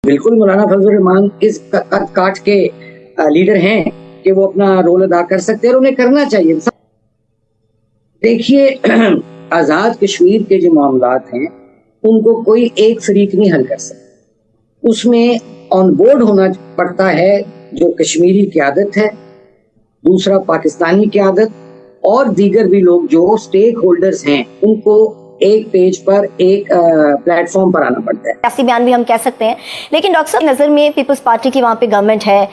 बिल्कुल मौलाना फजल रहमान इस कद काट के लीडर हैं कि वो अपना रोल अदा कर सकते हैं और उन्हें करना चाहिए। देखिए आज़ाद कश्मीर के जो मामलात हैं उनको कोई एक फरीक नहीं हल कर सकता, उसमें ऑन बोर्ड होना पड़ता है जो कश्मीरी क़यादत है, दूसरा पाकिस्तानी क़यादत और दीगर भी लोग जो स्टेक होल्डर्स हैं उनको एक पेज पर एक प्लेटफॉर्म पर आना पड़ता है। सियासी बयान भी हम कह सकते हैं, लेकिन डॉक्टर साहब नज़र में पीपल्स पार्टी की वहाँ पे गवर्नमेंट है।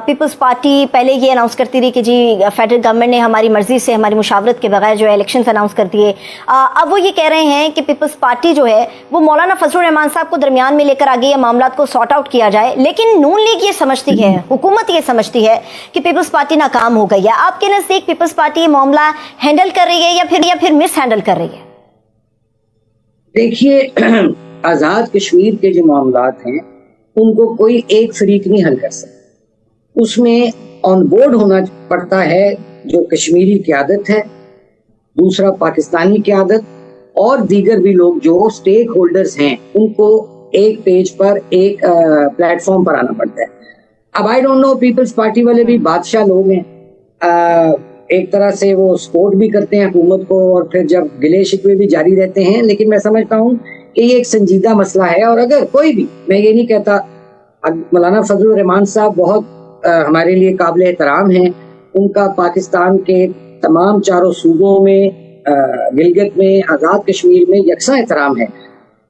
पीपल्स पार्टी पहले ये अनाउंस करती रही कि जी फेडरल गवर्नमेंट ने हमारी मर्जी से हमारी मुशावरत के बगैर जो है इलेक्शंस अनाउंस कर दिए। अब वो ये कह रहे हैं कि पीपल्स पार्टी जो है वो मौलाना फजल रहमान साहब को दरमियान में लेकर आगे ये मामला को सॉर्ट आउट किया जाए, लेकिन नून लीग ये समझती है, हुकूमत ये समझती है कि पीपल्स पार्टी नाकाम हो गई है। आपके नज़दीक पीपल्स पार्टी ये मामला हैंडल कर रही है या फिर मिस हैंडल कर रही है? देखिए आज़ाद कश्मीर के जो मामलात हैं उनको कोई एक फरीक नहीं हल कर सकता, उसमें ऑन बोर्ड होना पड़ता है जो कश्मीरी क़यादत है, दूसरा पाकिस्तानी क़यादत और दीगर भी लोग जो स्टेक होल्डर्स हैं उनको एक पेज पर एक प्लेटफॉर्म पर आना पड़ता है। अब I don't know, People's Party वाले भी बादशाह लोग हैं, एक तरह से वो सपोर्ट भी करते हैं हुकूमत को और फिर जब गिले शिकवे भी जारी रहते हैं, लेकिन मैं समझता हूँ कि ये एक संजीदा मसला है। और अगर कोई भी, मैं ये नहीं कहता, मौलाना फजल रहमान साहब बहुत हमारे लिए काबिल एहतराम हैं, उनका पाकिस्तान के तमाम चारों सूबों में, गिलगित में, आज़ाद कश्मीर में यकसा एहतराम है।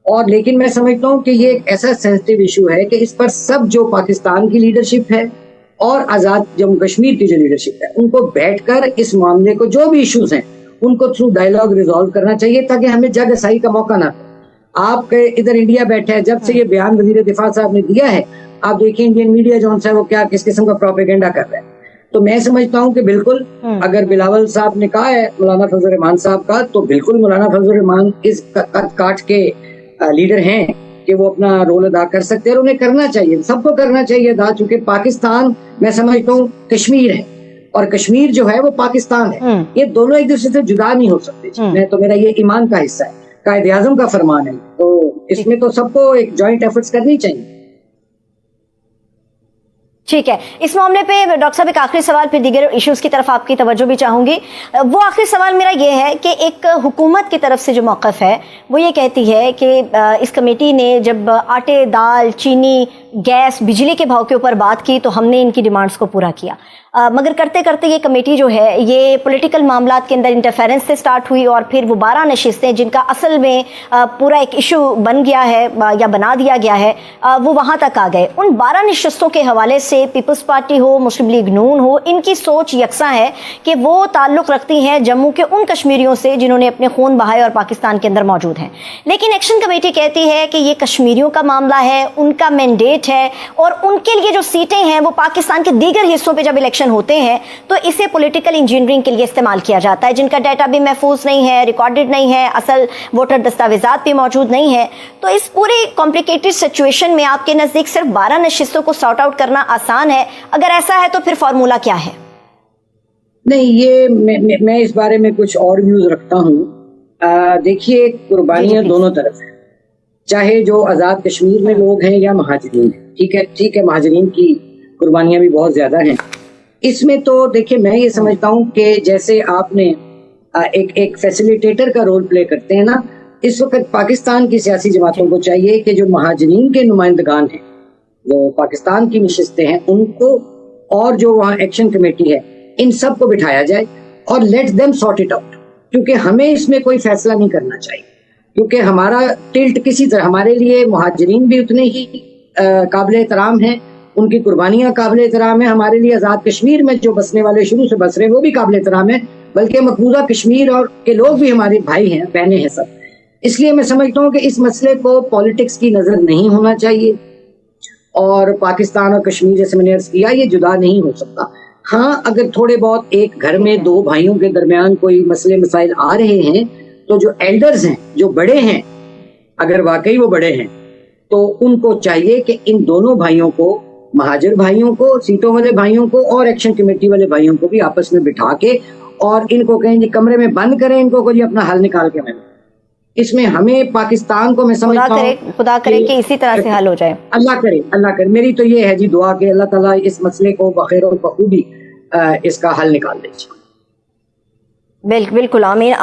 और लेकिन मैं समझता हूँ कि ये एक ऐसा सेंसिटिव इशू है कि इस पर सब जो पाकिस्तान की लीडरशिप है और आज़ाद जम्मू कश्मीर की जो लीडरशिप है उनको बैठकर इस मामले को, जो भी इश्यूज हैं उनको थ्रू डायलॉग रिजॉल्व करना चाहिए ताकि हमें जग असाई का मौका ना हो। आप इधर इंडिया बैठे हैं, जब से ये बयान वजीर दिफा साहब ने दिया है, आप देखिए इंडियन मीडिया जो है वो क्या किस किस्म का प्रोपेगेंडा कर रहा है। तो मैं समझता हूँ कि बिल्कुल अगर बिलावल साहब ने कहा है मौलाना फजल रहमान साहब का, तो बिल्कुल मौलाना फजल रहमान इस कद काट के लीडर हैं कि वो अपना रोल अदा कर सकते हैं और उन्हें करना चाहिए, सबको करना चाहिए अदा। चूंकि पाकिस्तान मैं समझता हूँ कश्मीर है और कश्मीर जो है वो पाकिस्तान है, ये दोनों एक दूसरे से जुदा नहीं हो सकते। मैं तो, मेरा ये ईमान का हिस्सा है, कायदे आज़म का फरमान है, तो इसमें तो सबको एक जॉइंट एफर्ट्स करनी चाहिए। ठीक है, इस मामले पे डॉक्टर साहब एक आखिरी सवाल, फिर दीगर इश्यूज की तरफ आपकी तवज्जो भी चाहूंगी। वो आखिरी सवाल मेरा ये है कि एक हुकूमत की तरफ से जो मौक़िफ़ है वो ये कहती है कि इस कमेटी ने जब आटे, दाल, चीनी, गैस, बिजली के भाव के ऊपर बात की तो हमने इनकी डिमांड्स को पूरा किया, मगर करते करते ये कमेटी जो है ये पॉलिटिकल मामलात के अंदर इंटरफेरेंस से स्टार्ट हुई और फिर वो 12 नशिस्तें जिनका असल में पूरा एक इशू बन गया है या बना दिया गया है, वो वहाँ तक आ गए। उन 12 नशिस्तों के हवाले से पीपल्स पार्टी हो, मुस्लिम लीग नून हो, इनकी सोच यकसा है कि वो ताल्लुक़ रखती हैं जम्मू के उन कश्मीरियों से जिन्होंने अपने खून बहाए और पाकिस्तान के अंदर मौजूद हैं। लेकिन एक्शन कमेटी कहती है कि ये कश्मीरियों का मामला है, उनका मैंडेट है और उनके लिए जो सीटें हैं वो पाकिस्तान के दीगर हिस्सों पे जब इलेक्शन होते हैं तो इसे पॉलिटिकल इंजीनियरिंग के लिए इस्तेमाल किया जाता है, जिनका डाटा भी महफूज नहीं है, रिकॉर्डेड नहीं है, असल वोटर दस्तावेजात भी मौजूद नहीं है। तो इस पूरे कॉम्प्लिकेटेड सिचुएशन में आपके नजदीक सिर्फ 12 नशिस्तों को सॉर्ट आउट करना आसान है? अगर ऐसा है तो फिर फॉर्मूला क्या है? नहीं, ये मैं इस बारे में कुछ और व्यूज रखता हूँ। देखिए कुर्बानियां दोनों तरफ है, चाहे जो आज़ाद कश्मीर में लोग हैं या महाजरीन हैं। ठीक है, महाजरीन की कुर्बानियां भी बहुत ज्यादा हैं इसमें। तो देखिए मैं ये समझता हूँ कि जैसे आपने एक फैसिलिटेटर का रोल प्ले करते हैं ना, इस वक्त पाकिस्तान की सियासी जमातों को चाहिए कि जो महाजरीन के नुमाइंदगान हैं, जो पाकिस्तान की नशिस्तें हैं, उनको और जो वहाँ एक्शन कमेटी है, इन सब को बिठाया जाए और let them sort it out. क्योंकि हमें इसमें कोई फैसला नहीं करना चाहिए, क्योंकि हमारा टिल्ट किसी तरह, हमारे लिए महाजरीन भी उतने ही काबिल एहतराम हैं, उनकी कुर्बानियां काबिल एहतराम है। हमारे लिए आज़ाद कश्मीर में जो बसने वाले शुरू से बस रहे वो भी काबिल एहतराम है, बल्कि मकबूजा कश्मीर और के लोग भी हमारे भाई हैं, बहनें हैं सब। इसलिए मैं समझता हूँ कि इस मसले को पॉलिटिक्स की नजर नहीं होना चाहिए और पाकिस्तान और कश्मीर, जैसे मैंने अर्ज किया, ये जुदा नहीं हो सकता। हाँ, अगर थोड़े बहुत एक घर में दो भाइयों के दरमियान कोई मसले मसाइल आ रहे हैं तो जो एल्डर्स हैं, जो बड़े हैं, अगर वाकई वो बड़े हैं, तो उनको चाहिए कि इन दोनों भाइयों को, महाजर भाइयों को, सीटों वाले भाइयों को और एक्शन कमेटी वाले भाइयों को भी आपस में बिठा के और इनको कहें जी कमरे में बंद करें, इनको कोई अपना हल निकाल के मिले। اس میں ہمیں پاکستان کو میں سمجھتا ہوں خدا کرے کہ اسی طرح سے حل ہو جائے. اللہ کرے. میری تو یہ ہے جی دعا کہ اللہ تعالیٰ اس مسئلے کو بخیر اور بخوبی اس کا حل نکال دے. بالکل آمین.